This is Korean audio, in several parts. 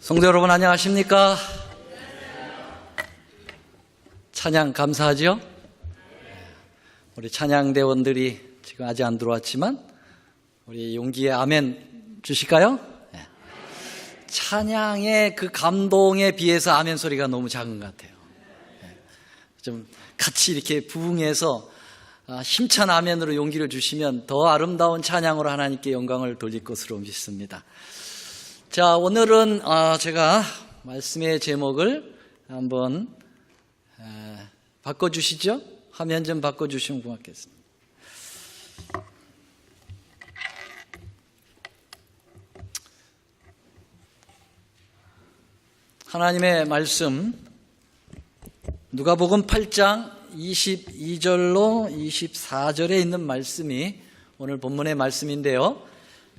성도 여러분 안녕하십니까? 찬양 감사하죠? 우리 찬양대원들이 지금 아직 안 들어왔지만 우리 용기에 아멘 주실까요? 찬양의 그 감동에 비해서 아멘 소리가 너무 작은 것 같아요. 좀 같이 이렇게 부흥해서 힘찬 아멘으로 용기를 주시면 더 아름다운 찬양으로 하나님께 영광을 돌릴 것으로 믿습니다. 자, 오늘은 제가 말씀의 제목을 한번 바꿔주시죠. 화면 좀 바꿔주시면 고맙겠습니다. 하나님의 말씀 누가복음 8장 22절로 24절에 있는 말씀이 오늘 본문의 말씀인데요.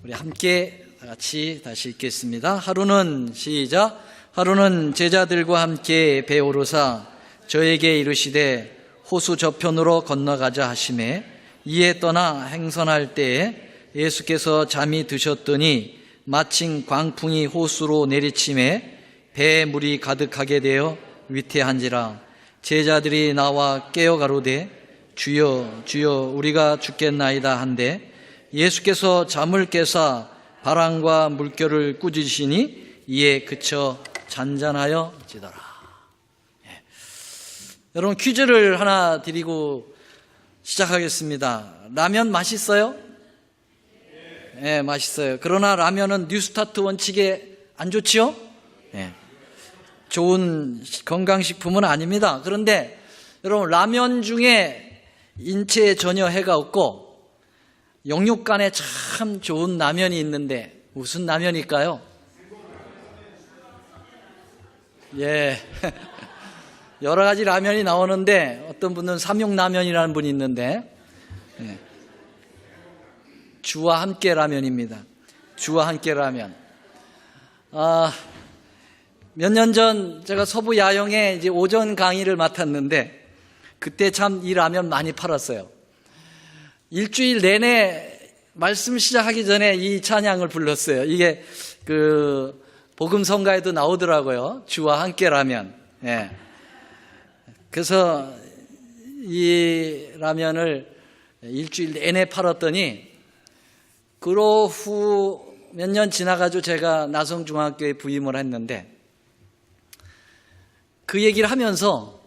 우리 함께 같이 다시 읽겠습니다. 하루는 시작. 하루는 제자들과 함께 배 오르사 저에게 이르시되 호수 저편으로 건너가자 하시매 이에 떠나 행선할 때에 예수께서 잠이 드셨더니 마침 광풍이 호수로 내리침에 배에 물이 가득하게 되어 위태한지라. 제자들이 나와 깨어 가로되 주여 주여 우리가 죽겠나이다 한데 예수께서 잠을 깨사 바람과 물결을 꾸짖으시니 이에 그쳐 잔잔하여 지더라. 여러분 퀴즈를 하나 드리고 시작하겠습니다. 라면 맛있어요? 네, 맛있어요. 그러나 라면은 뉴스타트 원칙에 안 좋지요? 네. 좋은 건강식품은 아닙니다. 그런데 여러분 라면 중에 인체에 전혀 해가 없고 영육간에 참 좋은 라면이 있는데 무슨 라면일까요? 예, 여러 가지 라면이 나오는데 어떤 분은 삼육라면이라는 분이 있는데 주와 함께 라면입니다. 주와 함께 라면. 몇 년 전 제가 서부 야영에 이제 오전 강의를 맡았는데 그때 참 이 라면 많이 팔았어요. 일주일 내내 말씀 시작하기 전에 이 찬양을 불렀어요. 이게 그 복음 성가에도 나오더라고요. 주와 함께 라면. 예. 그래서 이 라면을 일주일 내내 팔았더니 그로 후 몇 년 지나가지고 제가 나성중학교에 부임을 했는데 그 얘기를 하면서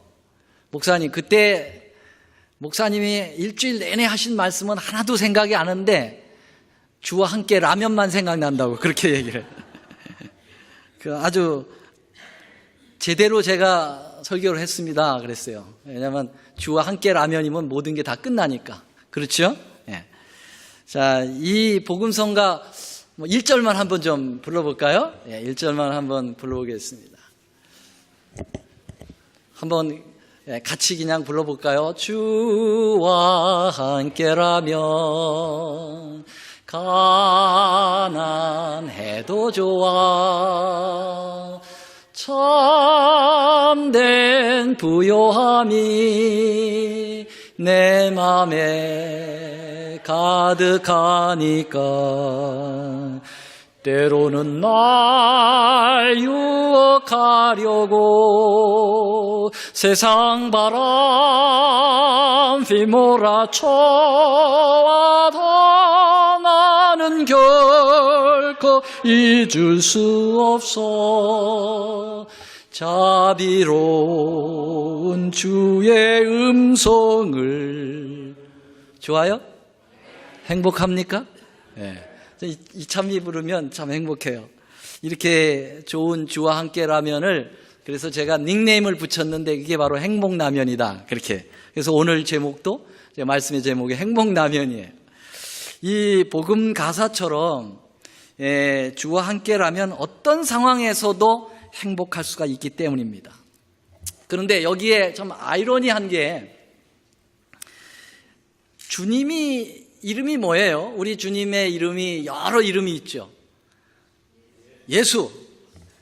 목사님 그때 목사님이 일주일 내내 하신 말씀은 하나도 생각이 안 나는데 주와 함께 라면만 생각난다고 그렇게 얘기를 그 아주 제대로 제가 설교를 했습니다 그랬어요. 왜냐하면 주와 함께 라면이면 모든 게 다 끝나니까. 그렇죠? 예. 자, 이 복음성가 1절만 한번 좀 불러볼까요? 예, 1절만 한번 불러보겠습니다. 한번 같이 그냥 불러볼까요? 주와 함께라면 가난해도 좋아 참된 부요함이 내 맘에 가득하니까 때로는 날 유혹하려고 세상 바람 휘몰아쳐와도 나는 결코 잊을 수 없어 자비로운 주의 음성을. 좋아요? 행복합니까? 네. 이참이 부르면 참 행복해요. 이렇게 좋은 주와 함께 라면을 그래서 제가 닉네임을 붙였는데 이게 바로 행복라면이다. 그렇게. 그래서 오늘 제목도 제 말씀의 제목이 행복라면이에요. 이 복음 가사처럼 주와 함께라면 어떤 상황에서도 행복할 수가 있기 때문입니다. 그런데 여기에 참 아이러니한 게 주님이 이름이 뭐예요? 우리 주님의 이름이 여러 이름이 있죠. 예수,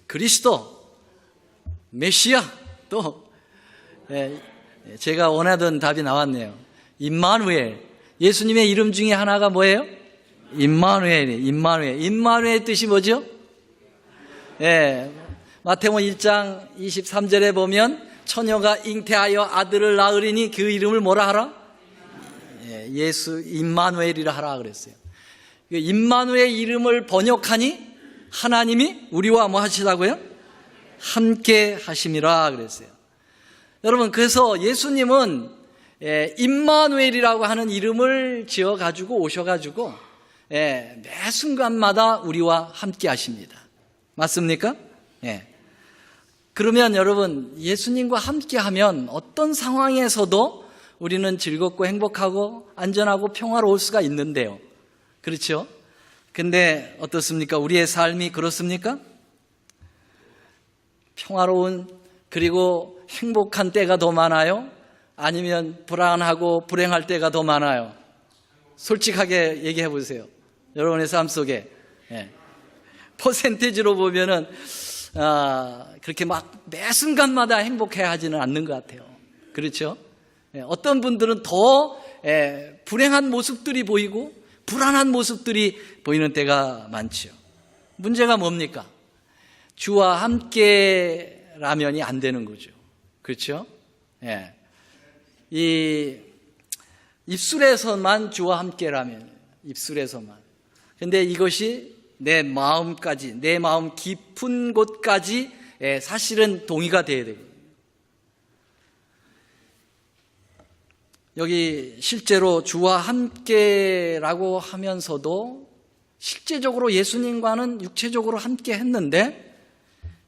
그리스도, 메시아, 또 제가 원하던 답이 나왔네요. 임마누엘. 예수님의 이름 중에 하나가 뭐예요? 임마누엘의 뜻이 뭐죠? 예, 마태복음 1장 23절에 보면 처녀가 잉태하여 아들을 낳으리니 그 이름을 뭐라 하라? 예수 임마누엘이라 하라 그랬어요. 임마누엘 이름을 번역하니 하나님이 우리와 뭐 하시다고요? 함께 하심이라 그랬어요. 여러분, 그래서 예수님은 임마누엘이라고 하는 이름을 지어가지고 오셔가지고 매 순간마다 우리와 함께 하십니다. 맞습니까? 그러면 여러분, 예수님과 함께 하면 어떤 상황에서도 우리는 즐겁고 행복하고 안전하고 평화로울 수가 있는데요. 그렇죠? 근데 어떻습니까? 우리의 삶이 그렇습니까? 평화로운 그리고 행복한 때가 더 많아요? 아니면 불안하고 불행할 때가 더 많아요? 솔직하게 얘기해 보세요. 여러분의 삶 속에. 퍼센테이지로 보면은 그렇게 막 매 순간마다 행복해 하지는 않는 것 같아요. 그렇죠? 어떤 분들은 더 불행한 모습들이 보이고 불안한 모습들이 보이는 때가 많죠. 문제가 뭡니까? 주와 함께라면이 안 되는 거죠. 그렇죠? 이 입술에서만 주와 함께라면, 입술에서만. 근데 이것이 내 마음까지, 내 마음 깊은 곳까지 사실은 동의가 돼야 되거든요. 여기 실제로 주와 함께라고 하면서도 실제적으로 예수님과는 육체적으로 함께 했는데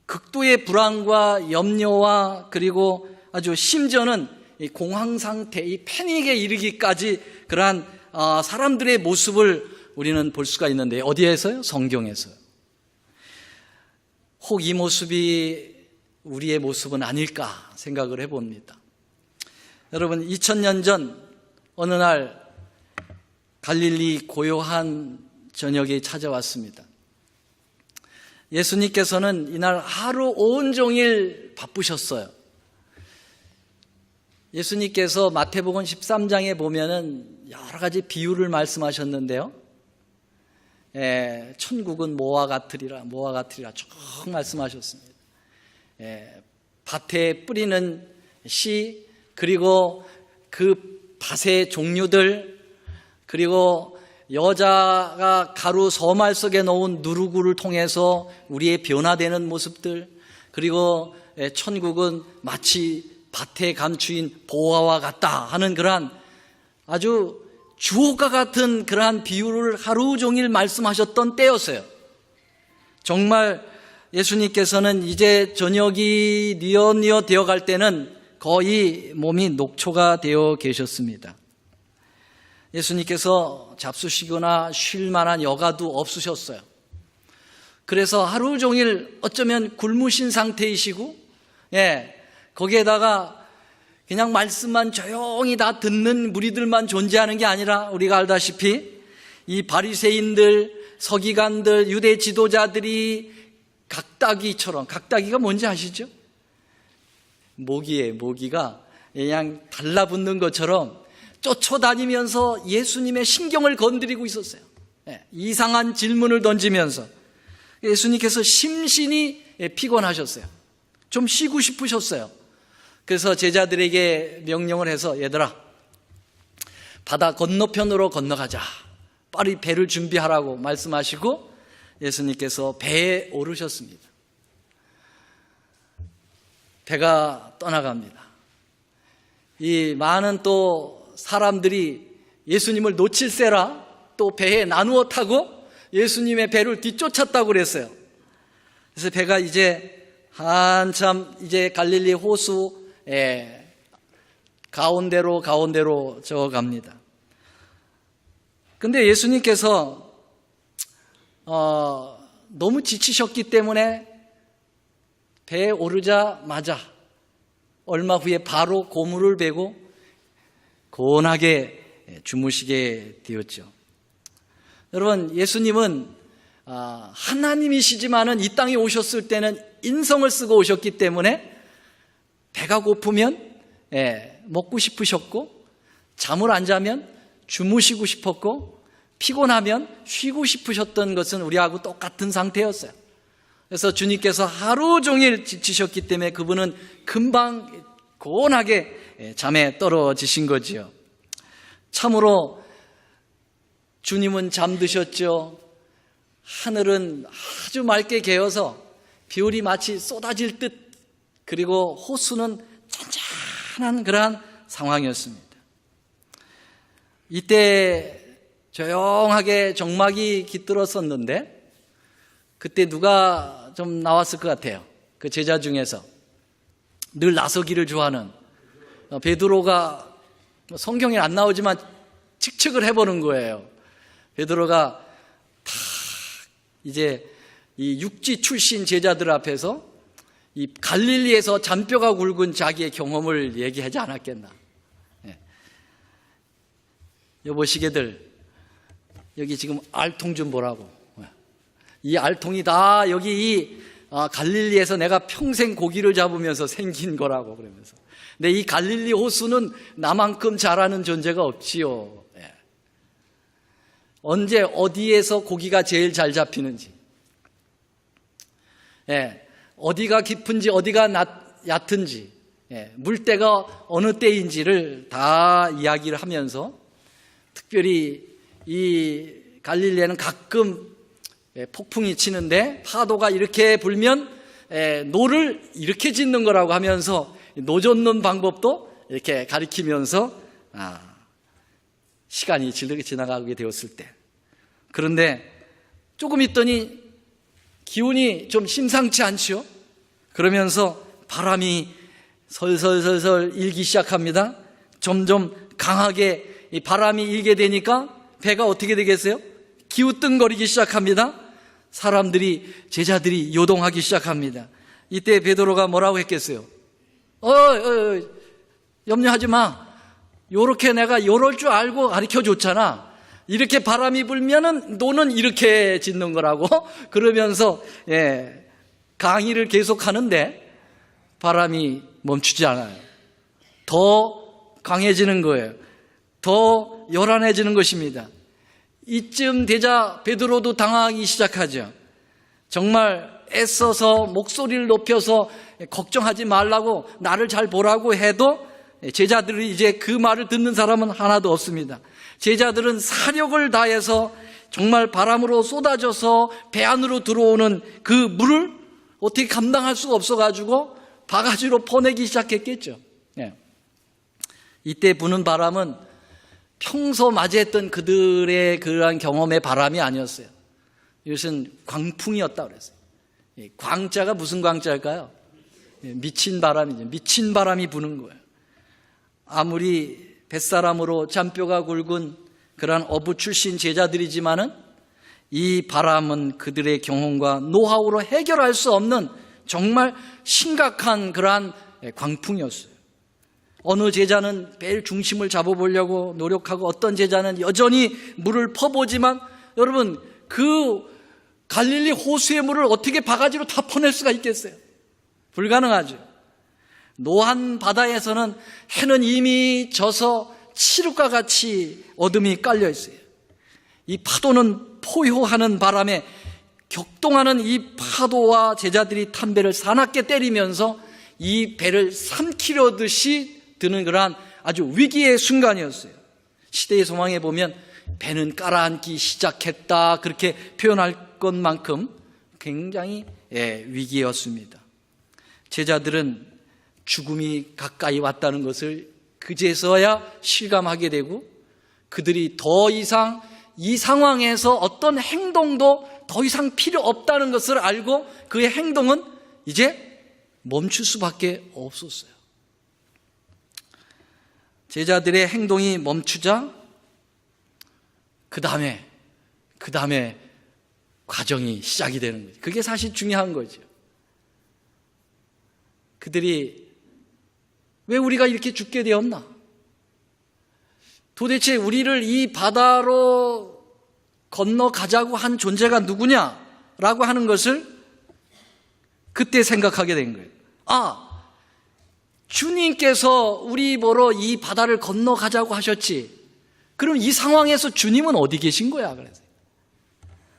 극도의 불안과 염려와 그리고 아주 심지어는 이 공황 상태, 이 패닉에 이르기까지 그러한 사람들의 모습을 우리는 볼 수가 있는데 어디에서요? 성경에서요. 혹 이 모습이 우리의 모습은 아닐까 생각을 해봅니다. 여러분, 2000년 전 어느 날 갈릴리 고요한 저녁이 찾아왔습니다. 예수님께서는 이날 하루 온종일 바쁘셨어요. 예수님께서 마태복음 13장에 보면은 여러 가지 비유를 말씀하셨는데요. 천국은 뭐와 같으리라 쭉 말씀하셨습니다. 밭에 뿌리는 씨, 그리고 그 밭의 종류들, 그리고 여자가 가루 서말 속에 넣은 누룩을 통해서 우리의 변화되는 모습들, 그리고 천국은 마치 밭에 감추인 보화와 같다 하는 그러한 아주 주옥과 같은 그러한 비유를 하루 종일 말씀하셨던 때였어요. 정말 예수님께서는 이제 저녁이 뉘엿뉘엿 되어갈 때는 거의 몸이 녹초가 되어 계셨습니다. 예수님께서 잡수시거나 쉴 만한 여가도 없으셨어요. 그래서 하루 종일 어쩌면 굶으신 상태이시고, 거기에다가 그냥 말씀만 조용히 다 듣는 무리들만 존재하는 게 아니라 우리가 알다시피 이 바리새인들, 서기관들, 유대 지도자들이 각다기처럼, 각다기가 뭔지 아시죠? 모기가 그냥 달라붙는 것처럼 쫓아다니면서 예수님의 신경을 건드리고 있었어요. 이상한 질문을 던지면서 예수님께서 심신이 피곤하셨어요. 좀 쉬고 싶으셨어요. 그래서 제자들에게 명령을 해서 얘들아, 바다 건너편으로 건너가자. 빨리 배를 준비하라고 말씀하시고 예수님께서 배에 오르셨습니다. 배가 떠나갑니다. 이 많은 또 사람들이 예수님을 놓칠세라 또 배에 나누어 타고 예수님의 배를 뒤쫓았다고 그랬어요. 그래서 배가 이제 한참 이제 갈릴리 호수 가운데로 저어갑니다. 근데 예수님께서 너무 지치셨기 때문에 배에 오르자마자 얼마 후에 바로 고무를 베고 고온하게 주무시게 되었죠. 여러분, 예수님은 하나님이시지만은 이 땅에 오셨을 때는 인성을 쓰고 오셨기 때문에 배가 고프면 먹고 싶으셨고, 잠을 안 자면 주무시고 싶었고, 피곤하면 쉬고 싶으셨던 것은 우리하고 똑같은 상태였어요. 그래서 주님께서 하루 종일 지치셨기 때문에 그분은 금방 고온하게 잠에 떨어지신 거지요. 참으로 주님은 잠드셨죠. 하늘은 아주 맑게 개어서 비율이 마치 쏟아질 듯, 그리고 호수는 잔잔한 그러한 상황이었습니다. 이때 조용하게 정막이 깃들었었는데 그때 누가 좀 나왔을 것 같아요. 그 제자 중에서 늘 나서기를 좋아하는 베드로가, 성경에 안 나오지만 측측을 해보는 거예요. 베드로가 다 이제 이 육지 출신 제자들 앞에서 이 갈릴리에서 잔뼈가 굵은 자기의 경험을 얘기하지 않았겠나. 여보시게들, 여기 지금 알통 좀 보라고. 이 알통이 다 여기 이 갈릴리에서 내가 평생 고기를 잡으면서 생긴 거라고 그러면서. 근데 이 갈릴리 호수는 나만큼 잘하는 존재가 없지요. 언제 어디에서 고기가 제일 잘 잡히는지, 어디가 깊은지 어디가 얕은지, 물때가 어느 때인지를 다 이야기를 하면서, 특별히 이 갈릴리에는 가끔 폭풍이 치는데 파도가 이렇게 불면 노를 이렇게 짓는 거라고 하면서 노 젓는 방법도 이렇게 가리키면서 시간이 지나가게 되었을 때, 그런데 조금 있더니 기온이 좀 심상치 않죠. 그러면서 바람이 설설설설 일기 시작합니다. 점점 강하게 이 바람이 일게 되니까 배가 어떻게 되겠어요? 기우뚱거리기 시작합니다. 사람들이, 제자들이 요동하기 시작합니다. 이때 베드로가 뭐라고 했겠어요? 염려하지 마. 요렇게 내가 요럴 줄 알고 가르쳐 줬잖아. 이렇게 바람이 불면은 노는 이렇게 짓는 거라고. 그러면서 강의를 계속 하는데 바람이 멈추지 않아요. 더 강해지는 거예요. 더 요란해지는 것입니다. 이쯤 되자 베드로도 당황하기 시작하죠. 정말 애써서 목소리를 높여서 걱정하지 말라고, 나를 잘 보라고 해도 제자들이 이제 그 말을 듣는 사람은 하나도 없습니다. 제자들은 사력을 다해서 정말 바람으로 쏟아져서 배 안으로 들어오는 그 물을 어떻게 감당할 수가 없어가지고 바가지로 퍼내기 시작했겠죠. 이때 부는 바람은 평소 맞이했던 그들의 그러한 경험의 바람이 아니었어요. 이것은 광풍이었다고 그랬어요. 광자가 무슨 광자일까요? 미친 바람이죠. 미친 바람이 부는 거예요. 아무리 뱃사람으로 잔뼈가 굵은 그러한 어부 출신 제자들이지만은 이 바람은 그들의 경험과 노하우로 해결할 수 없는 정말 심각한 그러한 광풍이었어요. 어느 제자는 배의 중심을 잡아보려고 노력하고, 어떤 제자는 여전히 물을 퍼보지만, 여러분, 그 갈릴리 호수의 물을 어떻게 바가지로 다 퍼낼 수가 있겠어요? 불가능하죠. 노한 바다에서는 해는 이미 져서 칠흑과 같이 어둠이 깔려 있어요. 이 파도는 포효하는 바람에 격동하는 이 파도와 제자들이 탄 배를 사납게 때리면서 이 배를 삼키려듯이 드는 그러한 아주 위기의 순간이었어요. 시대의 소망에 보면 배는 깔아앉기 시작했다, 그렇게 표현할 것만큼 굉장히 위기였습니다. 제자들은 죽음이 가까이 왔다는 것을 그제서야 실감하게 되고, 그들이 더 이상 이 상황에서 어떤 행동도 더 이상 필요 없다는 것을 알고 그의 행동은 이제 멈출 수밖에 없었어요. 제자들의 행동이 멈추자 그 다음에 과정이 시작이 되는 거죠. 그게 사실 중요한 거죠. 그들이 왜 우리가 이렇게 죽게 되었나? 도대체 우리를 이 바다로 건너가자고 한 존재가 누구냐라고 하는 것을 그때 생각하게 된 거예요. 주님께서 우리 보러 이 바다를 건너가자고 하셨지. 그럼 이 상황에서 주님은 어디 계신 거야?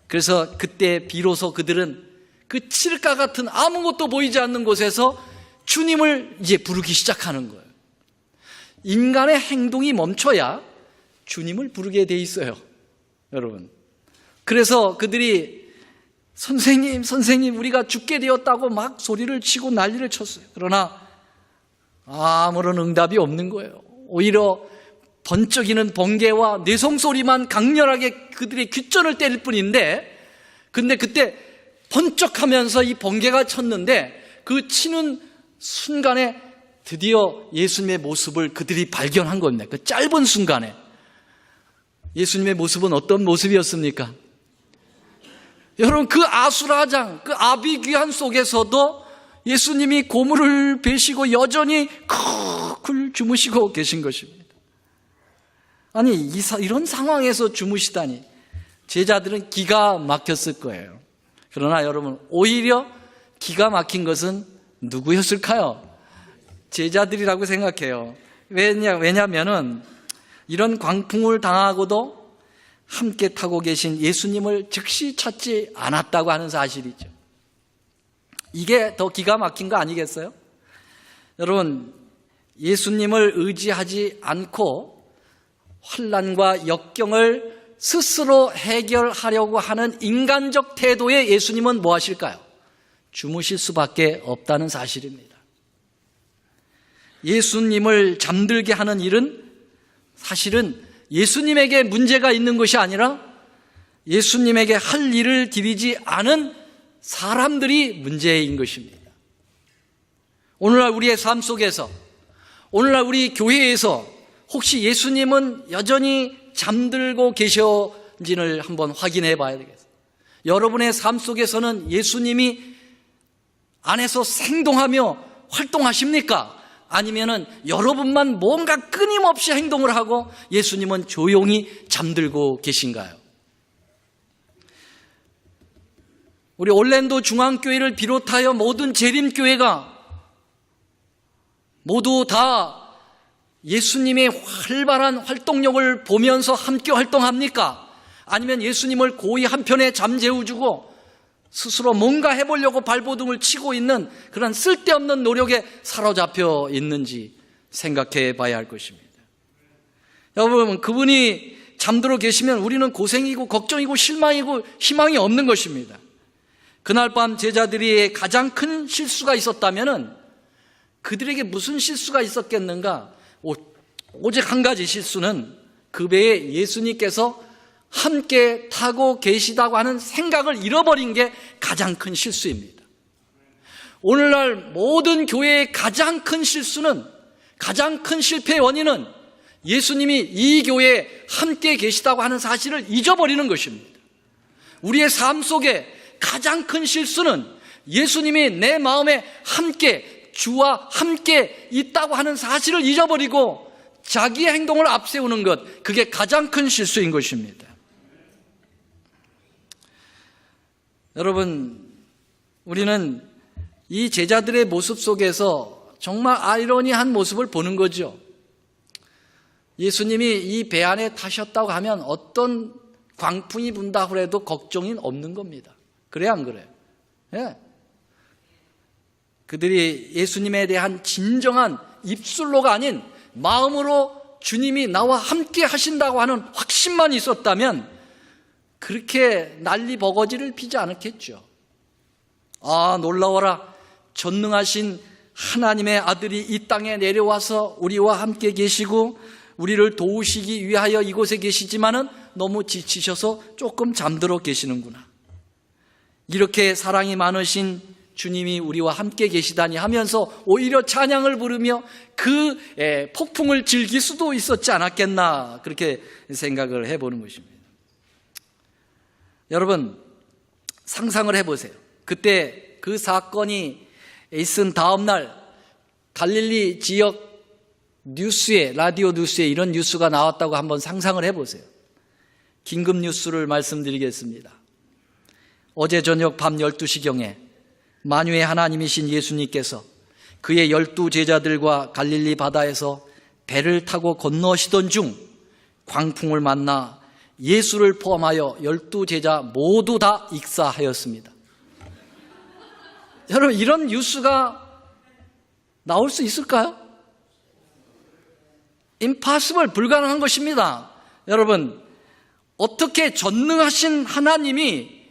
그래서 그때 비로소 그들은 그 칠흑과 같은 아무것도 보이지 않는 곳에서 주님을 이제 부르기 시작하는 거예요. 인간의 행동이 멈춰야 주님을 부르게 돼 있어요, 여러분. 그래서 그들이 선생님 우리가 죽게 되었다고 막 소리를 치고 난리를 쳤어요. 그러나 아무런 응답이 없는 거예요. 오히려 번쩍이는 번개와 뇌성소리만 강렬하게 그들의 귓전을 때릴 뿐인데, 근데 그때 번쩍하면서 이 번개가 쳤는데 그 치는 순간에 드디어 예수님의 모습을 그들이 발견한 겁니다. 그 짧은 순간에. 예수님의 모습은 어떤 모습이었습니까? 여러분, 그 아수라장, 그 아비규환 속에서도 예수님이 고물을 베시고 여전히 쿨 주무시고 계신 것입니다. 아니, 이런 상황에서 주무시다니 제자들은 기가 막혔을 거예요. 그러나 여러분, 오히려 기가 막힌 것은 누구였을까요? 제자들이라고 생각해요. 왜냐하면은 이런 광풍을 당하고도 함께 타고 계신 예수님을 즉시 찾지 않았다고 하는 사실이죠. 이게 더 기가 막힌 거 아니겠어요? 여러분, 예수님을 의지하지 않고 환난과 역경을 스스로 해결하려고 하는 인간적 태도의 예수님은 뭐 하실까요? 주무실 수밖에 없다는 사실입니다. 예수님을 잠들게 하는 일은 사실은 예수님에게 문제가 있는 것이 아니라 예수님에게 할 일을 드리지 않은 사람들이 문제인 것입니다. 오늘날 우리의 삶 속에서, 오늘날 우리 교회에서 혹시 예수님은 여전히 잠들고 계신지를 한번 확인해 봐야 되겠어요. 여러분의 삶 속에서는 예수님이 안에서 생동하며 활동하십니까? 아니면은 여러분만 뭔가 끊임없이 행동을 하고 예수님은 조용히 잠들고 계신가요? 우리 올랜도 중앙교회를 비롯하여 모든 재림교회가 모두 다 예수님의 활발한 활동력을 보면서 함께 활동합니까? 아니면 예수님을 고이 한편에 잠재워주고 스스로 뭔가 해보려고 발버둥을 치고 있는 그런 쓸데없는 노력에 사로잡혀 있는지 생각해 봐야 할 것입니다. 여러분, 그분이 잠들어 계시면 우리는 고생이고 걱정이고 실망이고 희망이 없는 것입니다. 그날 밤 제자들이 가장 큰 실수가 있었다면 그들에게 무슨 실수가 있었겠는가? 오직 한 가지 실수는 그 배에 예수님께서 함께 타고 계시다고 하는 생각을 잃어버린 게 가장 큰 실수입니다. 오늘날 모든 교회의 가장 큰 실수는, 가장 큰 실패의 원인은 예수님이 이 교회에 함께 계시다고 하는 사실을 잊어버리는 것입니다. 우리의 삶 속에 가장 큰 실수는 예수님이 내 마음에 함께, 주와 함께 있다고 하는 사실을 잊어버리고 자기의 행동을 앞세우는 것, 그게 가장 큰 실수인 것입니다. 여러분, 우리는 이 제자들의 모습 속에서 정말 아이러니한 모습을 보는 거죠. 예수님이 이 배 안에 타셨다고 하면 어떤 광풍이 분다고 해도 걱정이 없는 겁니다. 그래요, 안 그래요? 예. 그들이 예수님에 대한 진정한 입술로가 아닌 마음으로 주님이 나와 함께 하신다고 하는 확신만 있었다면 그렇게 난리 버거지를 피지 않았겠죠. 아, 놀라워라. 전능하신 하나님의 아들이 이 땅에 내려와서 우리와 함께 계시고 우리를 도우시기 위하여 이곳에 계시지만은 너무 지치셔서 조금 잠들어 계시는구나. 이렇게 사랑이 많으신 주님이 우리와 함께 계시다니 하면서 오히려 찬양을 부르며 그 폭풍을 즐길 수도 있었지 않았겠나, 그렇게 생각을 해보는 것입니다. 여러분, 상상을 해보세요. 그때 그 사건이 있은 다음 날 갈릴리 지역 뉴스에, 라디오 뉴스에 이런 뉴스가 나왔다고 한번 상상을 해보세요. 긴급 뉴스를 말씀드리겠습니다. 어제 저녁 밤 12시경에 만유의 하나님이신 예수님께서 그의 12제자들과 갈릴리 바다에서 배를 타고 건너시던 중 광풍을 만나 예수를 포함하여 12제자 모두 다 익사하였습니다. 여러분, 이런 뉴스가 나올 수 있을까요? impossible, 불가능한 것입니다. 여러분, 어떻게 전능하신 하나님이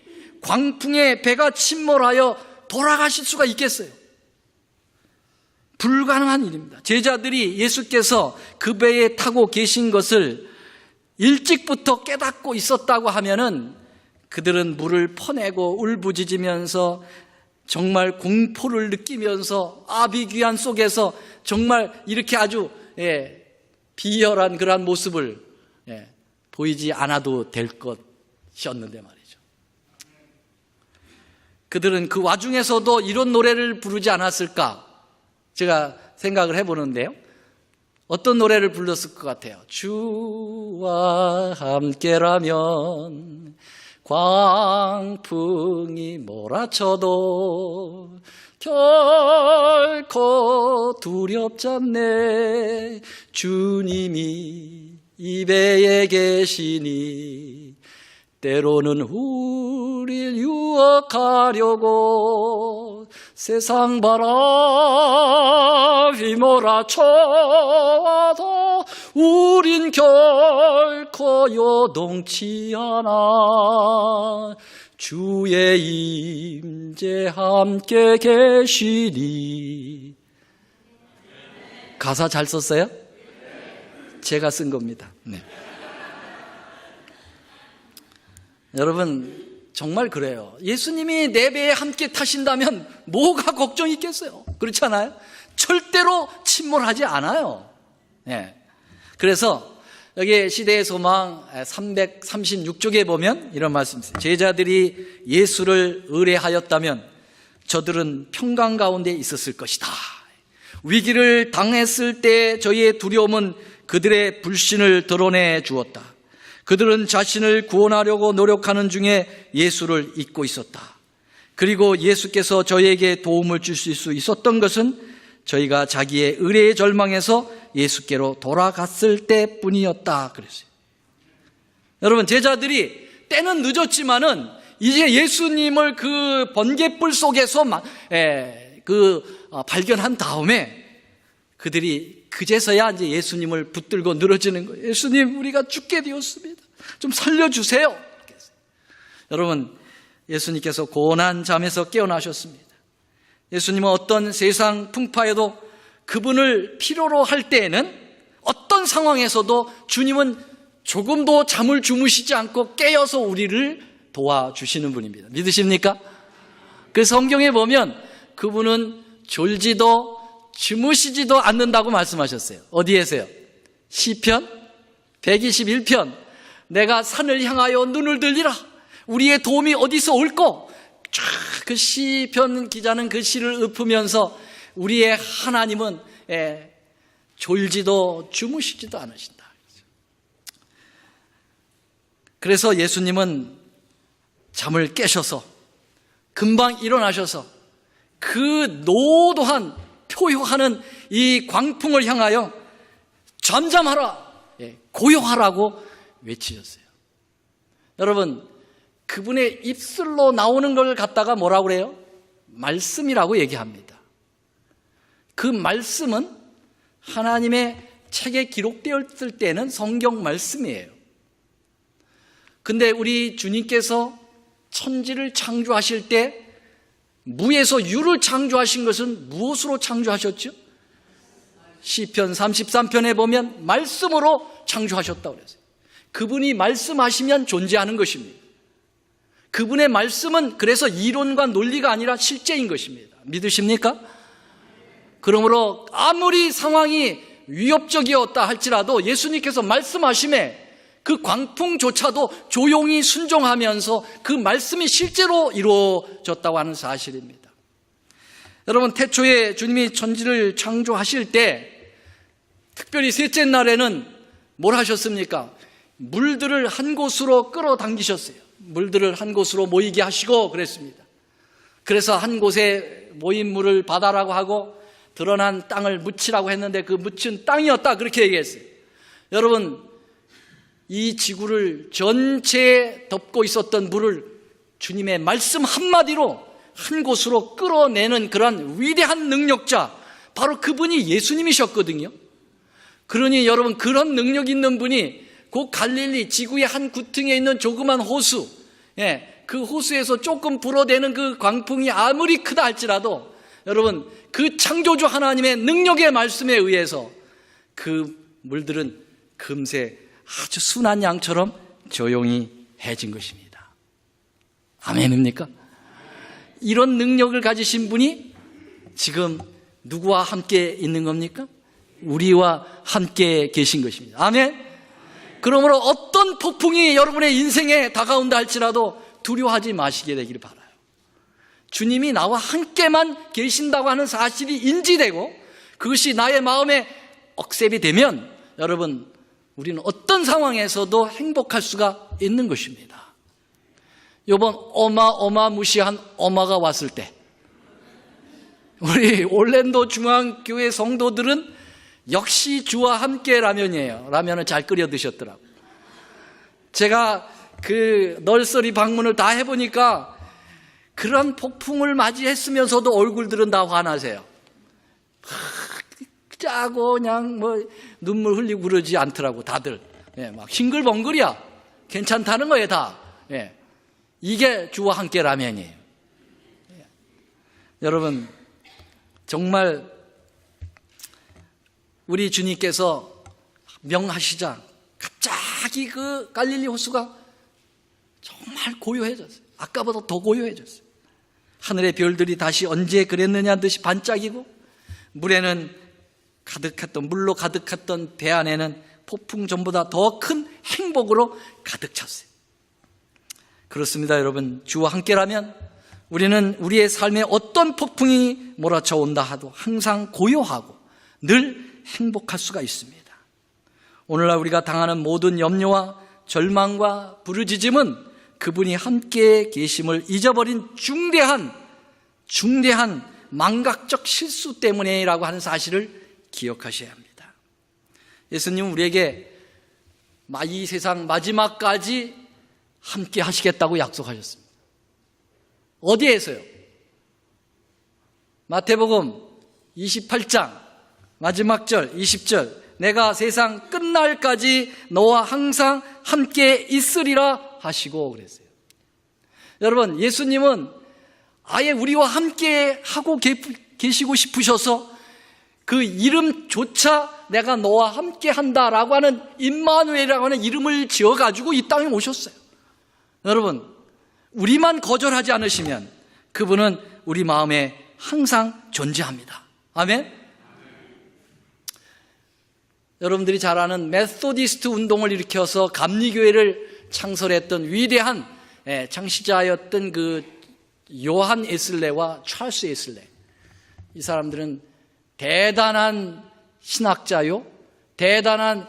광풍에 배가 침몰하여 돌아가실 수가 있겠어요? 불가능한 일입니다. 제자들이 예수께서 그 배에 타고 계신 것을 일찍부터 깨닫고 있었다고 하면은 그들은 물을 퍼내고 울부짖으면서 정말 공포를 느끼면서 아비규환 속에서 정말 이렇게 아주 비열한 그러한 모습을 보이지 않아도 될 것이었는데 말이죠. 그들은 그 와중에서도 이런 노래를 부르지 않았을까? 제가 생각을 해보는데요. 어떤 노래를 불렀을 것 같아요? 주와 함께라면 광풍이 몰아쳐도 결코 두렵지 않네. 주님이 이 배에 계시니 때로는 우릴 유혹하려고 세상 바람이 몰아쳐도 우린 결코 요동치 않아. 주의 임재 함께 계시니. 가사 잘 썼어요? 제가 쓴 겁니다. 네. 여러분, 정말 그래요. 예수님이 내 배에 함께 타신다면 뭐가 걱정이 있겠어요? 그렇지 않아요? 절대로 침몰하지 않아요. 네. 그래서 여기 시대의 소망 336쪽에 보면 이런 말씀이 있어요. 제자들이 예수를 의뢰하였다면 저들은 평강 가운데 있었을 것이다. 위기를 당했을 때 저희의 두려움은 그들의 불신을 드러내 주었다. 그들은 자신을 구원하려고 노력하는 중에 예수를 잊고 있었다. 그리고 예수께서 저희에게 도움을 주실 수 있었던 것은 저희가 자기의 의뢰에 절망해서 예수께로 돌아갔을 때뿐이었다 그랬어요. 여러분, 제자들이 때는 늦었지만은 이제 예수님을 그 번갯불 속에서 발견한 다음에 그들이 그제서야 이제 예수님을 붙들고 늘어지는 거예요. 예수님, 우리가 죽게 되었습니다. 좀 살려주세요. 여러분, 예수님께서 고난 잠에서 깨어나셨습니다. 예수님은 어떤 세상 풍파에도 그분을 필요로 할 때에는 어떤 상황에서도 주님은 조금도 잠을 주무시지 않고 깨어서 우리를 도와주시는 분입니다. 믿으십니까? 그 성경에 보면 그분은 졸지도 주무시지도 않는다고 말씀하셨어요. 어디에서요? 시편 121편. 내가 산을 향하여 눈을 들리라. 우리의 도움이 어디서 올꼬? 쫙 그 시편 기자는 그 시를 읊으면서 우리의 하나님은 졸지도 주무시지도 않으신다. 그래서 예수님은 잠을 깨셔서 금방 일어나셔서 그 노도한 표효하는 이 광풍을 향하여 잠잠하라, 고요하라고 외치셨어요. 여러분, 그분의 입술로 나오는 걸 갖다가 뭐라고 그래요? 말씀이라고 얘기합니다. 그 말씀은 하나님의 책에 기록되었을 때는 성경 말씀이에요. 근데 우리 주님께서 천지를 창조하실 때 무에서 유를 창조하신 것은 무엇으로 창조하셨죠? 시편 33편에 보면 말씀으로 창조하셨다고 그랬어요. 그분이 말씀하시면 존재하는 것입니다. 그분의 말씀은 그래서 이론과 논리가 아니라 실제인 것입니다. 믿으십니까? 그러므로 아무리 상황이 위협적이었다 할지라도 예수님께서 말씀하심에 그 광풍조차도 조용히 순종하면서 그 말씀이 실제로 이루어졌다고 하는 사실입니다. 여러분, 태초에 주님이 천지를 창조하실 때 특별히 셋째 날에는 뭘 하셨습니까? 물들을 한 곳으로 끌어당기셨어요. 물들을 한 곳으로 모이게 하시고 그랬습니다. 그래서 한 곳에 모인 물을 바다라고 하고 드러난 땅을 묻히라고 했는데 그 묻힌 땅이었다 그렇게 얘기했어요. 여러분, 이 지구를 전체에 덮고 있었던 물을 주님의 말씀 한마디로 한 곳으로 끌어내는 그런 위대한 능력자, 바로 그분이 예수님이셨거든요. 그러니 여러분, 그런 능력 있는 분이 그 갈릴리 지구의 한 구퉁에 있는 조그만 호수, 그 호수에서 조금 불어대는 그 광풍이 아무리 크다 할지라도 여러분, 그 창조주 하나님의 능력의 말씀에 의해서 그 물들은 금세 아주 순한 양처럼 조용히 해진 것입니다. 아멘입니까? 이런 능력을 가지신 분이 지금 누구와 함께 있는 겁니까? 우리와 함께 계신 것입니다. 아멘? 그러므로 어떤 폭풍이 여러분의 인생에 다가온다 할지라도 두려워하지 마시게 되기를 바라요. 주님이 나와 함께만 계신다고 하는 사실이 인지되고 그것이 나의 마음에 억셉이 되면 여러분, 우리는 어떤 상황에서도 행복할 수가 있는 것입니다. 이번 어마무시한 어마가 왔을 때 우리 올랜도 중앙교회 성도들은 역시 주와 함께 라면이에요. 라면을 잘 끓여 드셨더라고요. 제가 그 널서리 방문을 다 해보니까 그런 폭풍을 맞이했으면서도 얼굴들은 다 화나세요. 짜고 그냥 뭐 눈물 흘리고 그러지 않더라고 다들. 막 싱글벙글이야. 괜찮다는 거예요 다. 이게 주와 함께 라면이에요. 여러분, 정말 우리 주님께서 명하시자 갑자기 그 갈릴리 호수가 정말 고요해졌어요. 아까보다 더 고요해졌어요. 하늘의 별들이 다시 언제 그랬느냐 듯이 반짝이고 물로 가득했던 배 안에는 폭풍 전보다 더 큰 행복으로 가득 찼어요. 그렇습니다, 여러분. 주와 함께라면 우리는 우리의 삶에 어떤 폭풍이 몰아쳐온다 하도 항상 고요하고 늘 행복할 수가 있습니다. 오늘날 우리가 당하는 모든 염려와 절망과 부르짖음은 그분이 함께 계심을 잊어버린 중대한 망각적 실수 때문이라고 하는 사실을 기억하셔야 합니다. 예수님은 우리에게 이 세상 마지막까지 함께 하시겠다고 약속하셨습니다. 어디에서요? 마태복음 28장 마지막 절 20절, 내가 세상 끝날까지 너와 항상 함께 있으리라 하시고 그랬어요. 여러분, 예수님은 아예 우리와 함께 하고 계시고 싶으셔서 그 이름조차 내가 너와 함께 한다라고 하는 임마누엘이라고 하는 이름을 지어가지고 이 땅에 오셨어요. 여러분, 우리만 거절하지 않으시면 그분은 우리 마음에 항상 존재합니다. 아멘? 여러분들이 잘 아는 메소디스트 운동을 일으켜서 감리교회를 창설했던 위대한 창시자였던 그 요한 웨슬레와 찰스 웨슬레, 이 사람들은 대단한 신학자요, 대단한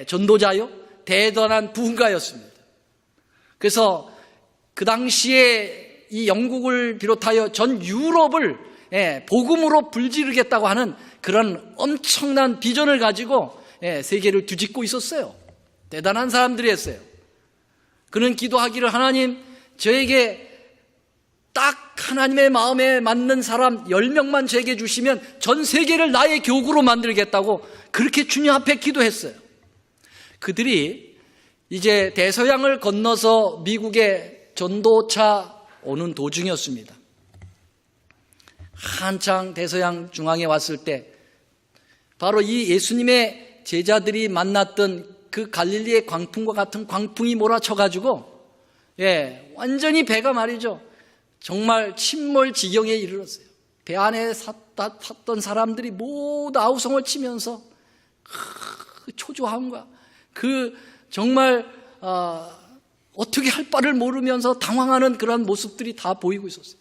전도자요, 대단한 부흥가였습니다. 그래서 그 당시에 이 영국을 비롯하여 전 유럽을 복음으로 불지르겠다고 하는 그런 엄청난 비전을 가지고 세계를 뒤집고 있었어요. 대단한 사람들이었어요. 그는 기도하기를, 하나님, 저에게 딱 하나님의 마음에 맞는 사람 10명만 저에게 주시면 전 세계를 나의 교구로 만들겠다고 그렇게 주님 앞에 기도했어요. 그들이 이제 대서양을 건너서 미국에 전도차 오는 도중이었습니다. 한창 대서양 중앙에 왔을 때 바로 이 예수님의 제자들이 만났던 그 갈릴리의 광풍과 같은 광풍이 몰아쳐가지고 완전히 배가 말이죠, 정말 침몰 지경에 이르렀어요. 배 안에 탔던 사람들이 모두 아우성을 치면서 그 초조함과 그 정말 어떻게 할 바를 모르면서 당황하는 그런 모습들이 다 보이고 있었어요.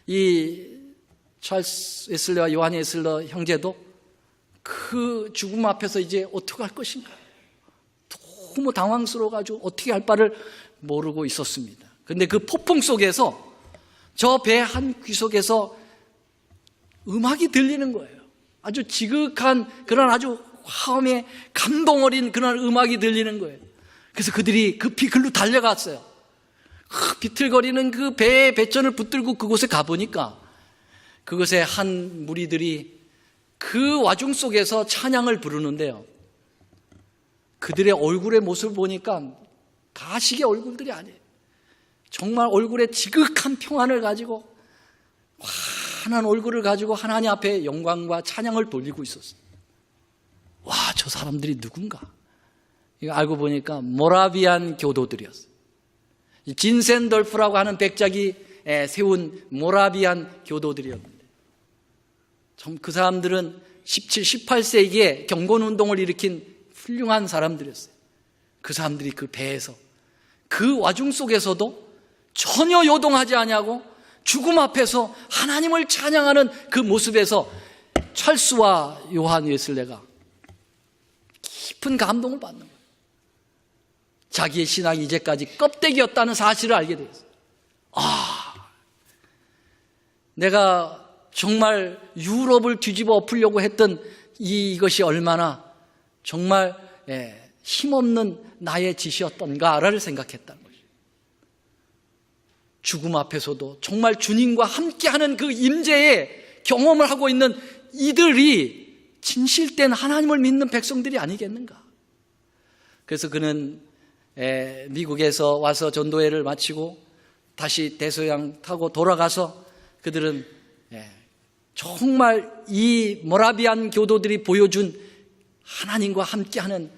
이 찰스 웨슬레와 요한 웨슬러 형제도 그 죽음 앞에서 이제 어떻게 할 것인가 너무 당황스러워가지고 어떻게 할 바를 모르고 있었습니다. 그런데 그 폭풍 속에서 저 배 한 귀속에서 음악이 들리는 거예요. 아주 지극한 그런 아주 화음에 감동 어린 그런 음악이 들리는 거예요. 그래서 그들이 급히 글로 달려갔어요. 비틀거리는 그 배의 배전을 붙들고 그곳에 가보니까 그곳에 한 무리들이 그 와중 속에서 찬양을 부르는데요, 그들의 얼굴의 모습을 보니까 가식의 얼굴들이 아니에요. 정말 얼굴에 지극한 평안을 가지고 환한 얼굴을 가지고 하나님 앞에 영광과 찬양을 돌리고 있었어요. 와, 저 사람들이 누군가? 이거 알고 보니까 모라비안 교도들이었어요. 진센돌프라고 하는 백작이 세운 모라비안 교도들이었는데, 그 사람들은 17, 18세기에 경건운동을 일으킨 훌륭한 사람들이었어요. 그 사람들이 그 배에서 그 와중 속에서도 전혀 요동하지 아니하고 죽음 앞에서 하나님을 찬양하는 그 모습에서 찰스와 요한 웨슬레가 깊은 감동을 받는 거예요. 자기의 신앙이 이제까지 껍데기였다는 사실을 알게 되었어요. 내가 정말 유럽을 뒤집어 엎으려고 했던 이것이 얼마나 정말 힘없는 나의 짓이었던가를 생각했다는 거죠. 죽음 앞에서도 정말 주님과 함께하는 그 임재의 경험을 하고 있는 이들이 진실된 하나님을 믿는 백성들이 아니겠는가. 그래서 그는 미국에서 와서 전도회를 마치고 다시 대서양 타고 돌아가서 그들은 정말 이 모라비안 교도들이 보여준 하나님과 함께하는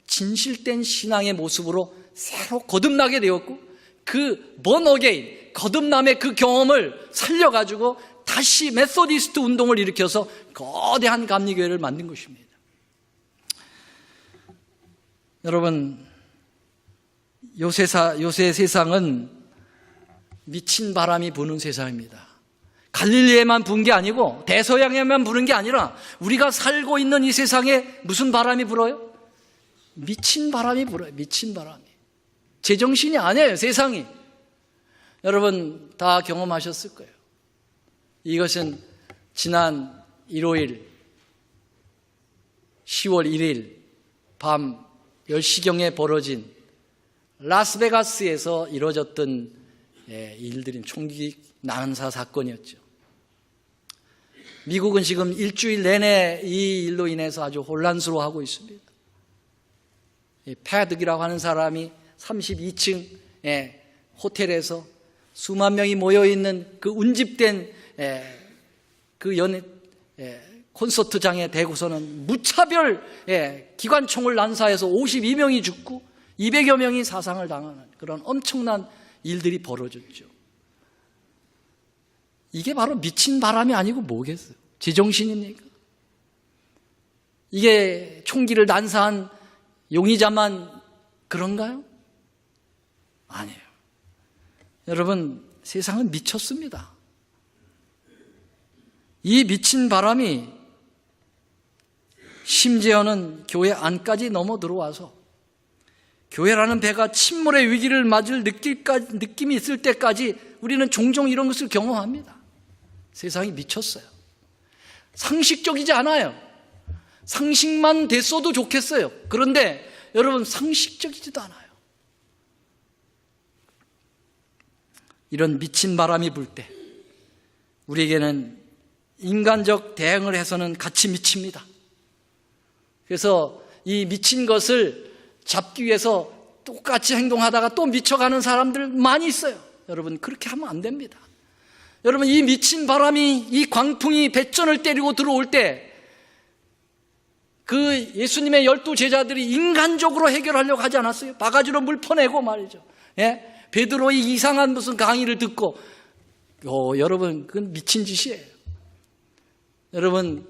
진실된 신앙의 모습으로 새로 거듭나게 되었고, 그 born again, 거듭남의 그 경험을 살려가지고 다시 메소디스트 운동을 일으켜서 거대한 감리교회를 만든 것입니다. 여러분, 요새 세상은 미친 바람이 부는 세상입니다. 갈릴리에만 부는 게 아니고 대서양에만 부는 게 아니라 우리가 살고 있는 이 세상에 무슨 바람이 불어요? 미친 바람이 불어요. 미친 바람이. 제정신이 아니에요, 세상이. 여러분 다 경험하셨을 거예요. 이것은 지난 일요일 10월 1일 밤 10시경에 벌어진 라스베가스에서 이루어졌던 일들인 총기 난사 사건이었죠. 미국은 지금 일주일 내내 이 일로 인해서 아주 혼란스러워하고 있습니다. 패드기라고 하는 사람이 32층 호텔에서 수만 명이 모여있는 그 운집된 그 콘서트장에 대고서는 무차별 기관총을 난사해서 52명이 죽고 200여 명이 사상을 당하는 그런 엄청난 일들이 벌어졌죠. 이게 바로 미친 바람이 아니고 뭐겠어요? 제정신입니까? 이게 총기를 난사한 용의자만 그런가요? 아니에요. 여러분, 세상은 미쳤습니다. 이 미친 바람이 심지어는 교회 안까지 넘어 들어와서 교회라는 배가 침몰의 위기를 맞을 느낌이 있을 때까지 우리는 종종 이런 것을 경험합니다. 세상이 미쳤어요. 상식적이지 않아요. 상식만 됐어도 좋겠어요. 그런데 여러분, 상식적이지도 않아요. 이런 미친 바람이 불 때 우리에게는 인간적 대응을 해서는 같이 미칩니다. 그래서 이 미친 것을 잡기 위해서 똑같이 행동하다가 또 미쳐가는 사람들 많이 있어요. 여러분, 그렇게 하면 안 됩니다. 여러분, 이 미친 바람이, 이 광풍이 배전을 때리고 들어올 때 그 예수님의 12 제자들이 인간적으로 해결하려고 하지 않았어요? 바가지로 물 퍼내고 말이죠. 베드로의 이상한 무슨 강의를 듣고, 여러분, 그건 미친 짓이에요. 여러분,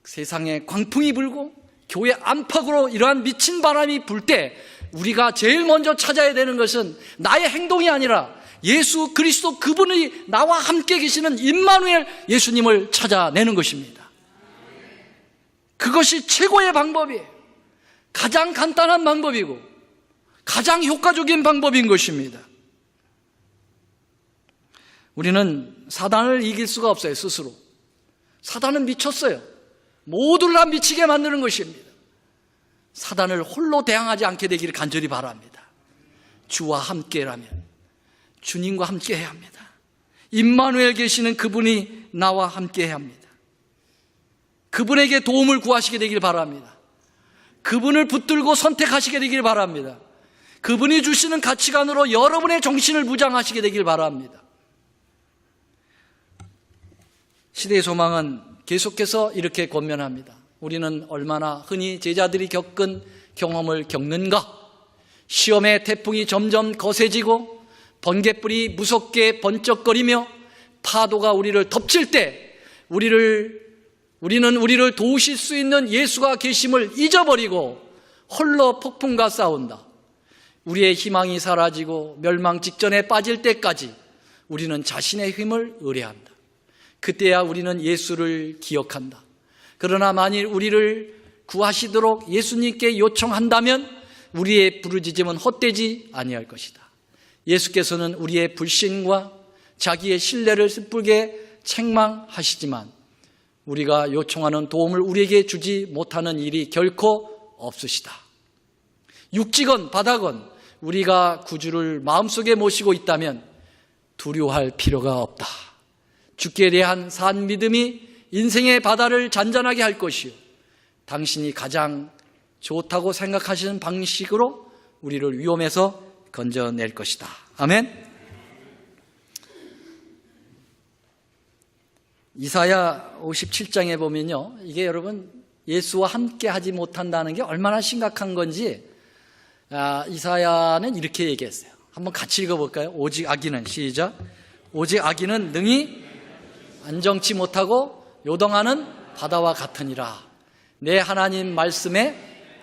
세상에 광풍이 불고 교회 안팎으로 이러한 미친 바람이 불 때 우리가 제일 먼저 찾아야 되는 것은 나의 행동이 아니라 예수 그리스도, 그분이 나와 함께 계시는 임마누엘 예수님을 찾아내는 것입니다. 그것이 최고의 방법이에요. 가장 간단한 방법이고 가장 효과적인 방법인 것입니다. 우리는 사단을 이길 수가 없어요, 스스로. 사단은 미쳤어요. 모두를 다 미치게 만드는 것입니다. 사단을 홀로 대항하지 않게 되기를 간절히 바랍니다. 주와 함께라면, 주님과 함께 해야 합니다. 임마누엘 계시는 그분이 나와 함께 해야 합니다. 그분에게 도움을 구하시게 되길 바랍니다. 그분을 붙들고 선택하시게 되길 바랍니다. 그분이 주시는 가치관으로 여러분의 정신을 무장하시게 되길 바랍니다. 시대의 소망은 계속해서 이렇게 권면합니다. 우리는 얼마나 흔히 제자들이 겪은 경험을 겪는가? 시험의 태풍이 점점 거세지고 번갯불이 무섭게 번쩍거리며 파도가 우리를 덮칠 때 우리는 우리를 도우실 수 있는 예수가 계심을 잊어버리고 홀로 폭풍과 싸운다. 우리의 희망이 사라지고 멸망 직전에 빠질 때까지 우리는 자신의 힘을 의뢰한다. 그때야 우리는 예수를 기억한다. 그러나 만일 우리를 구하시도록 예수님께 요청한다면 우리의 부르짖음은 헛되지 아니할 것이다. 예수께서는 우리의 불신과 자기의 신뢰를 섣불게 책망하시지만 우리가 요청하는 도움을 우리에게 주지 못하는 일이 결코 없으시다. 육지건 바다건 우리가 구주를 마음속에 모시고 있다면 두려워할 필요가 없다. 주께 대한 산 믿음이 인생의 바다를 잔잔하게 할 것이요, 당신이 가장 좋다고 생각하시는 방식으로 우리를 위험에서 건져낼 것이다. 아멘. 이사야 57장에 보면요, 이게 여러분 예수와 함께 하지 못한다는 게 얼마나 심각한 건지 이사야는 이렇게 얘기했어요. 한번 같이 읽어볼까요? 오직 악인은, 시작. 오직 악인은 능히 안정치 못하고 요동하는 바다와 같으니라. 내 하나님 말씀에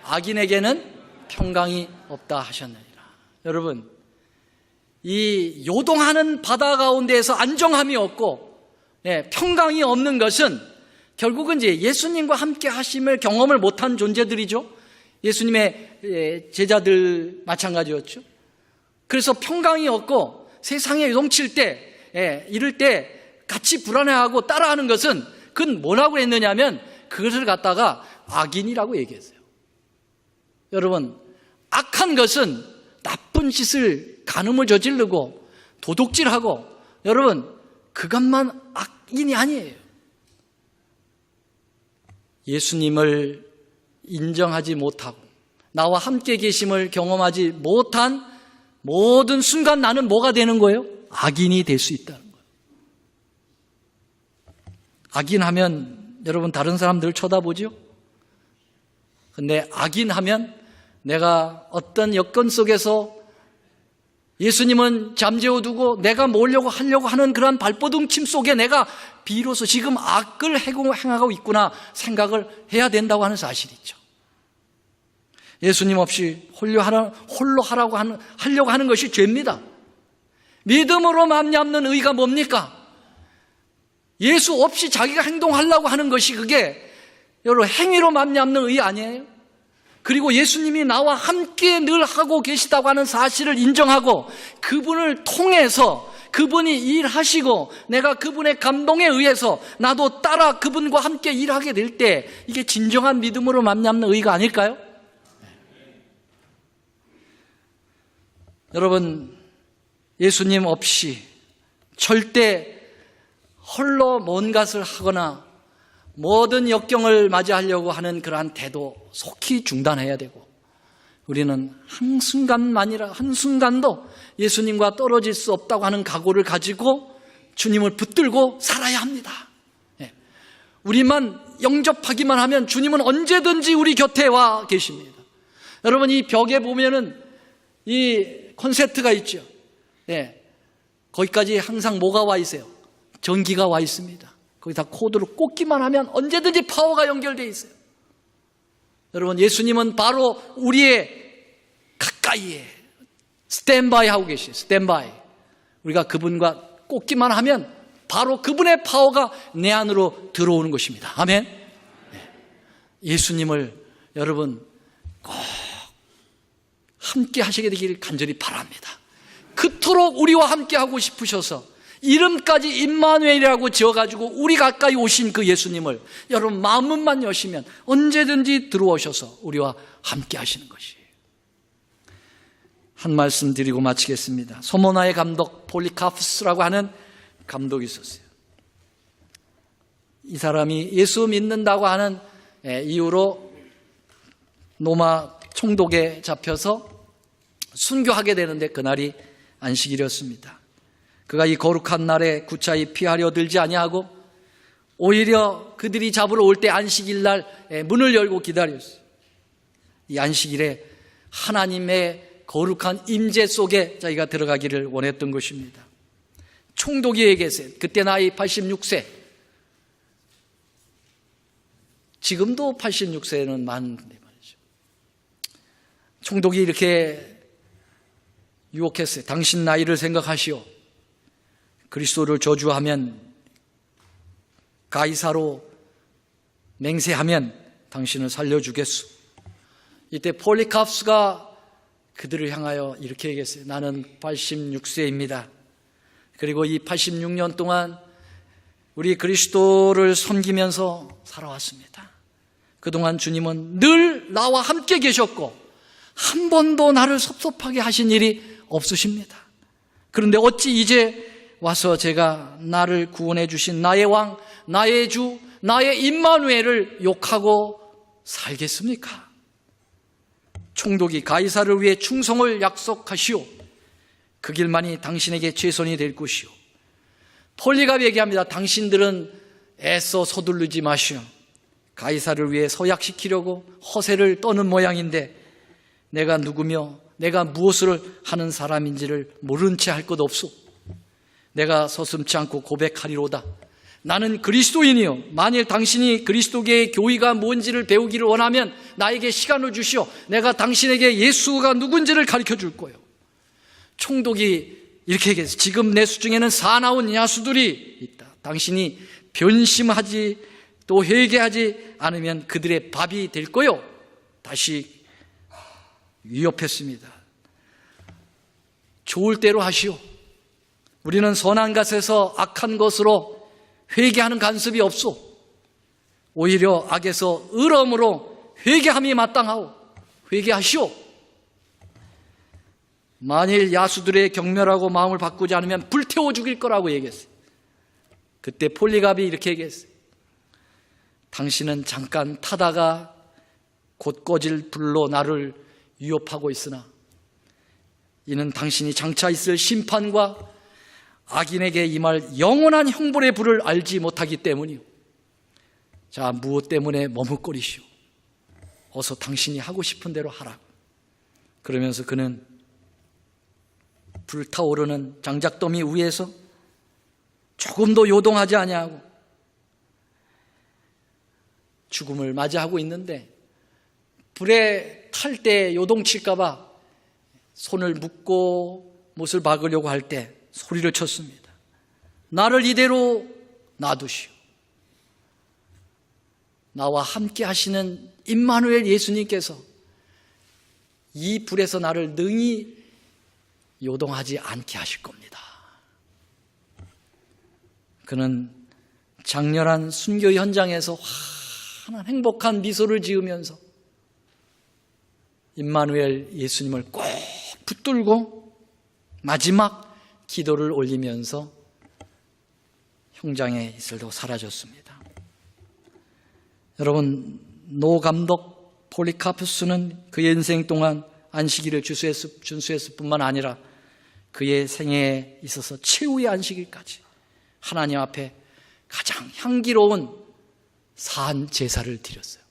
악인에게는 평강이 없다 하셨느니라. 여러분, 이 요동하는 바다 가운데에서 안정함이 없고 평강이 없는 것은 결국은 이제 예수님과 함께 하심을 경험을 못한 존재들이죠. 예수님의 제자들 마찬가지였죠. 그래서 평강이 없고 세상에 요동칠 때, 이럴 때 같이 불안해하고 따라하는 것은 그건 뭐라고 했느냐면 그것을 갖다가 악인이라고 얘기했어요. 여러분, 악한 것은 나쁜 짓을 간음을 저지르고 도둑질하고, 여러분 그것만 악인이 아니에요. 예수님을 인정하지 못하고 나와 함께 계심을 경험하지 못한 모든 순간 나는 뭐가 되는 거예요? 악인이 될 수 있다는 거예요. 악인하면 여러분 다른 사람들 쳐다보죠? 근데 악인하면 내가 어떤 여건 속에서 예수님은 잠재워두고 내가 하려고 하는 그런 발버둥침 속에 내가 비로소 지금 악을 행하고 있구나 생각을 해야 된다고 하는 사실이죠. 예수님 없이 홀로 하려고 하는 것이 죄입니다. 믿음으로 말미암는 의가 뭡니까? 예수 없이 자기가 행동하려고 하는 것이 그게 여러분 행위로 말미암는 의 아니에요? 그리고 예수님이 나와 함께 늘 하고 계시다고 하는 사실을 인정하고 그분을 통해서 그분이 일하시고 내가 그분의 감동에 의해서 나도 따라 그분과 함께 일하게 될 때 이게 진정한 믿음으로 말미암는 의가 아닐까요? 여러분, 예수님 없이 절대 홀로 뭔가를 하거나 모든 역경을 맞이하려고 하는 그러한 태도 속히 중단해야 되고, 우리는 한순간도 예수님과 떨어질 수 없다고 하는 각오를 가지고 주님을 붙들고 살아야 합니다. 우리만 영접하기만 하면 주님은 언제든지 우리 곁에 와 계십니다. 여러분, 이 벽에 보면은 이 콘센트가 있죠. 거기까지 항상 뭐가 와 있어요? 전기가 와 있습니다. 거기다 코드로 꽂기만 하면 언제든지 파워가 연결되어 있어요. 여러분, 예수님은 바로 우리의 가까이에 스탠바이 하고 계시죠. 스탠바이. 우리가 그분과 꽂기만 하면 바로 그분의 파워가 내 안으로 들어오는 것입니다. 아멘. 예수님을 여러분 꼭 함께 하시게 되기를 간절히 바랍니다. 그토록 우리와 함께 하고 싶으셔서 이름까지 임마누엘이라고 지어가지고 우리 가까이 오신 그 예수님을 여러분 마음만 여시면 언제든지 들어오셔서 우리와 함께 하시는 것이에요. 한 말씀 드리고 마치겠습니다. 소모나의 감독 폴리카푸스라고 하는 감독이 있었어요. 이 사람이 예수 믿는다고 하는 이유로 로마 총독에 잡혀서 순교하게 되는데 그날이 안식일이었습니다. 그가 이 거룩한 날에 구차히 피하려 들지 아니하고 오히려 그들이 잡으러 올 때 안식일 날 문을 열고 기다렸어요. 이 안식일에 하나님의 거룩한 임재 속에 자기가 들어가기를 원했던 것입니다. 총독이 얘기했어요. 그때 나이 86세. 지금도 86세는 많은데 말이죠. 총독이 이렇게 유혹했어요. 당신 나이를 생각하시오. 그리스도를 저주하면, 가이사로 맹세하면 당신을 살려주겠소. 이때 폴리카푸스가 그들을 향하여 이렇게 얘기했어요. 나는 86세입니다. 그리고 이 86년 동안 우리 그리스도를 섬기면서 살아왔습니다. 그동안 주님은 늘 나와 함께 계셨고 한 번도 나를 섭섭하게 하신 일이 없으십니다. 그런데 어찌 이제 와서 제가 나를 구원해 주신 나의 왕, 나의 주, 나의 임마누엘을 욕하고 살겠습니까? 총독이 가이사를 위해 충성을 약속하시오. 그 길만이 당신에게 최선이 될 것이오. 폴리갑이 얘기합니다. 당신들은 애써 서두르지 마시오. 가이사를 위해 서약시키려고 허세를 떠는 모양인데 내가 누구며 내가 무엇을 하는 사람인지를 모른 채 할 것 없소. 내가 서슴지 않고 고백하리로다. 나는 그리스도인이요. 만일 당신이 그리스도계의 교의가 뭔지를 배우기를 원하면 나에게 시간을 주시오. 내가 당신에게 예수가 누군지를 가르쳐 줄 거예요. 총독이 이렇게 얘기했어요. 지금 내 수중에는 사나운 야수들이 있다. 당신이 변심하지 또 회개하지 않으면 그들의 밥이 될 거요. 다시 위협했습니다. 좋을 대로 하시오. 우리는 선한 것에서 악한 것으로 회개하는 간섭이 없소. 오히려 악에서 의로움으로 회개함이 마땅하오. 회개하시오. 만일 야수들의 경멸하고 마음을 바꾸지 않으면 불태워 죽일 거라고 얘기했어요. 그때 폴리갑이 이렇게 얘기했어요. 당신은 잠깐 타다가 곧 꺼질 불로 나를 위협하고 있으나 이는 당신이 장차 있을 심판과 악인에게 임할 영원한 형벌의 불을 알지 못하기 때문이요. 자, 무엇 때문에 머뭇거리시오. 어서 당신이 하고 싶은 대로 하라. 그러면서 그는 불타오르는 장작더미 위에서 조금도 요동하지 아니하고 죽음을 맞이하고 있는데 불에 탈 때 요동칠까 봐 손을 묶고 못을 박으려고 할 때 소리를 쳤습니다. 나를 이대로 놔두시오. 나와 함께 하시는 임마누엘 예수님께서 이 불에서 나를 능히 요동하지 않게 하실 겁니다. 그는 장렬한 순교 현장에서 환한 행복한 미소를 지으면서 임마누엘 예수님을 꼭 붙들고 마지막 기도를 올리면서 형장에 이슬도 사라졌습니다. 여러분, 노 감독 폴리카푸스는 그의 인생 동안 안식일을 준수했을 뿐만 아니라 그의 생애에 있어서 최후의 안식일까지 하나님 앞에 가장 향기로운 사한 제사를 드렸어요.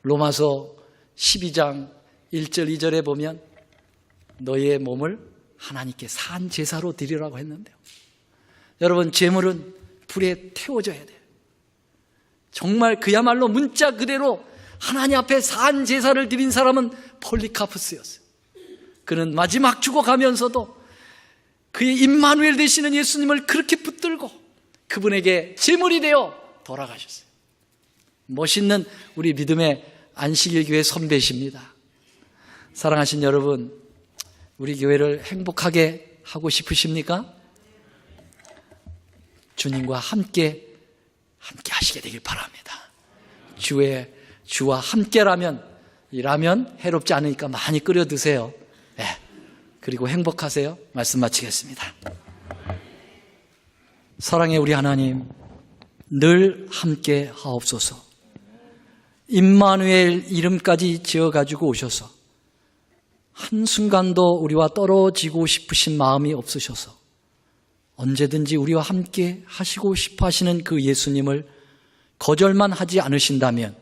로마서 12장 1절 2절에 보면 너희의 몸을 하나님께 사한 제사로 드리라고 했는데요. 여러분, 제물은 불에 태워져야 돼요. 정말 그야말로 문자 그대로 하나님 앞에 사한 제사를 드린 사람은 폴리카푸스였어요. 그는 마지막 죽어가면서도 그의 임마누엘 되시는 예수님을 그렇게 붙들고 그분에게 제물이 되어 돌아가셨어요. 멋있는 우리 믿음의 안식일 교회 선배십니다. 사랑하신 여러분, 우리 교회를 행복하게 하고 싶으십니까? 주님과 함께 하시게 되길 바랍니다. 주와 함께라면, 이 라면 해롭지 않으니까 많이 끓여 드세요. 네. 그리고 행복하세요. 말씀 마치겠습니다. 사랑의 우리 하나님, 늘 함께 하옵소서. 임마누엘 이름까지 지어가지고 오셔서 한순간도 우리와 떨어지고 싶으신 마음이 없으셔서 언제든지 우리와 함께 하시고 싶어 하시는 그 예수님을 거절만 하지 않으신다면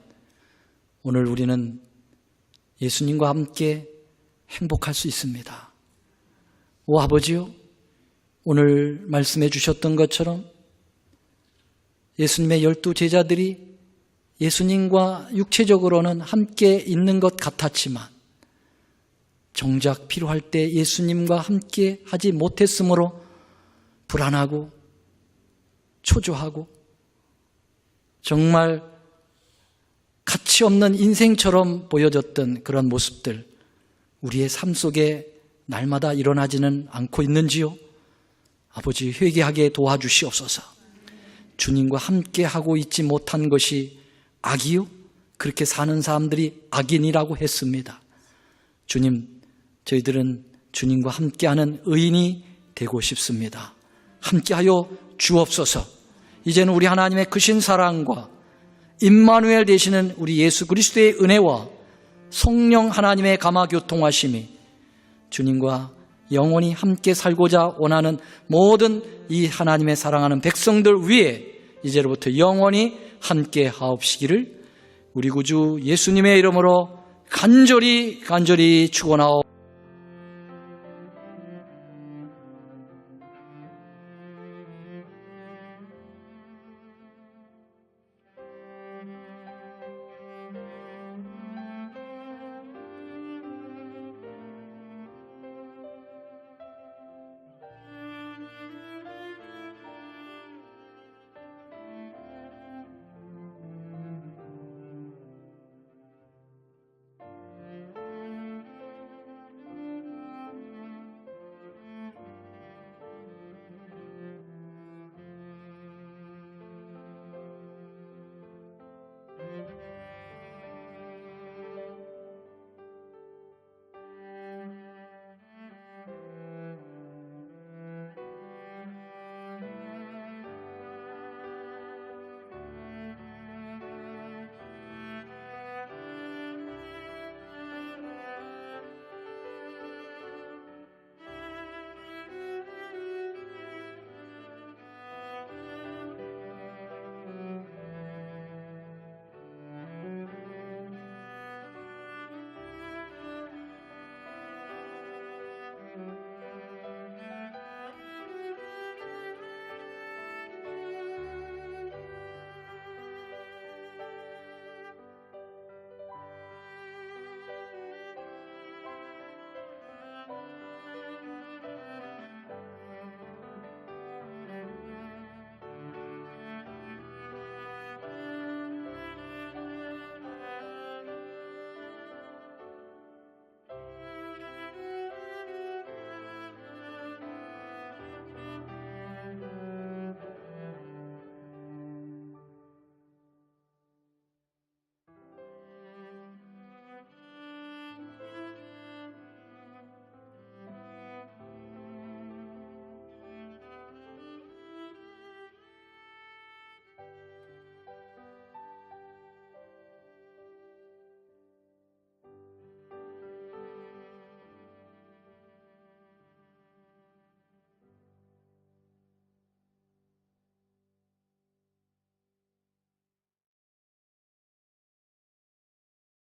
오늘 우리는 예수님과 함께 행복할 수 있습니다. 오 아버지요, 오늘 말씀해 주셨던 것처럼 예수님의 12 제자들이 예수님과 육체적으로는 함께 있는 것 같았지만 정작 필요할 때 예수님과 함께 하지 못했으므로 불안하고 초조하고 정말 가치 없는 인생처럼 보여졌던 그런 모습들, 우리의 삶 속에 날마다 일어나지는 않고 있는지요? 아버지, 회개하게 도와주시옵소서. 주님과 함께 하고 있지 못한 것이 악이요? 그렇게 사는 사람들이 악인이라고 했습니다. 주님, 저희들은 주님과 함께하는 의인이 되고 싶습니다. 함께하여 주옵소서. 이제는 우리 하나님의 크신 사랑과 임마누엘 되시는 우리 예수 그리스도의 은혜와 성령 하나님의 감화교통하심이 주님과 영원히 함께 살고자 원하는 모든 이 하나님의 사랑하는 백성들 위에 이제로부터 영원히 함께 하옵시기를 우리 구주 예수님의 이름으로 간절히 축원하옵